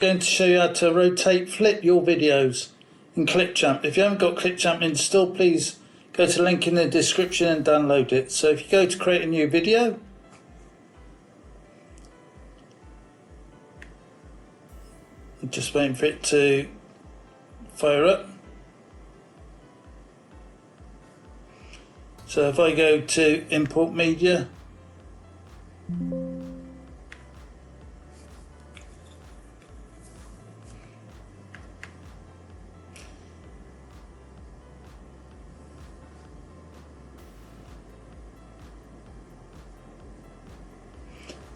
I'm going to show you how to rotate flip your videos in ClipChamp. If you haven't got ClipChamp installed, please go to the link in the description and download it. So if you go to create a new video, I'm just waiting for it to fire up. So if I go to import media,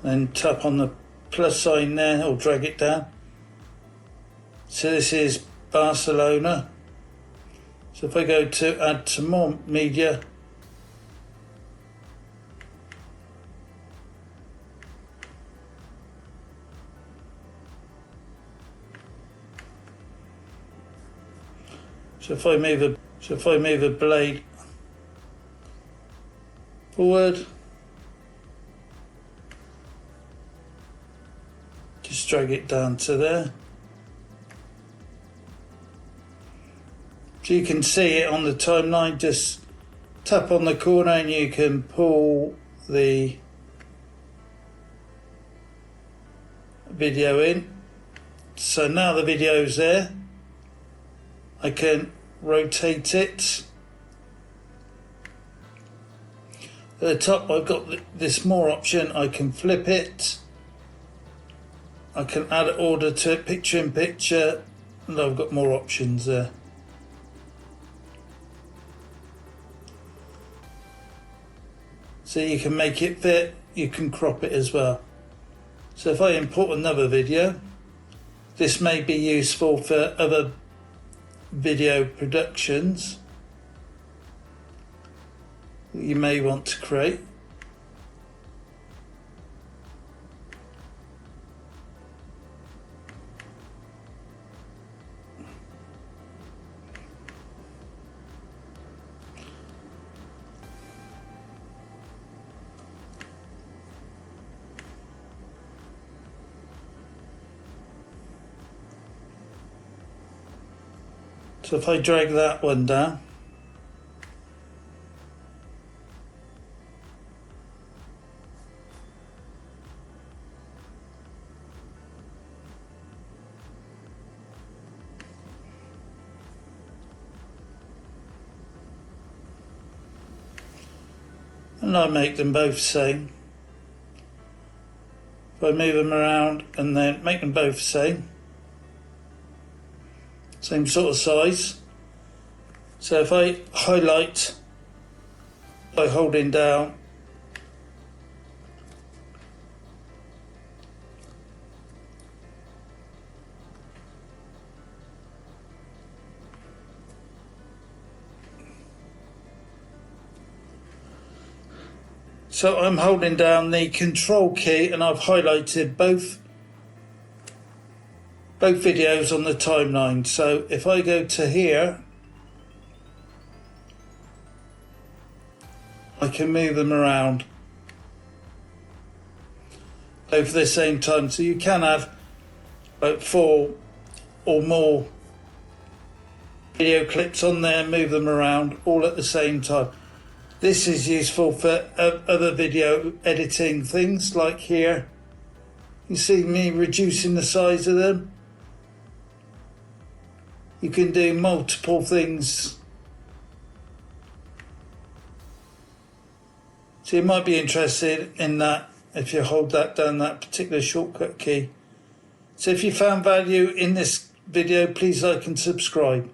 then tap on the plus sign there or drag it down. So this is Barcelona. So if I go to add some more media, so if I move a blade forward, just drag it down to there. So you can see it on the timeline, just tap on the corner and you can pull the video in. So now the video's there. I can rotate it. At the top I've got this more option. I can flip it. I can add order to it, picture in picture, and I've got more options there. So you can make it fit, you can crop it as well. So if I import another video, this may be useful for other video productions that you may want to create. So if I drag that one down, and I make them both the same. If I move them around and then make them both the same sort of size. So if I highlight by holding down, so I'm holding down the control key and I've highlighted both videos on the timeline. So if I go to here, I can move them around both at the same time. So you can have about 4 or more video clips on there, move them around all at the same time. This is useful for other video editing things, like here. You see me reducing the size of them. You can do multiple things. So you might be interested in that if you hold that down, that particular shortcut key. So if you found value in this video, please like and subscribe.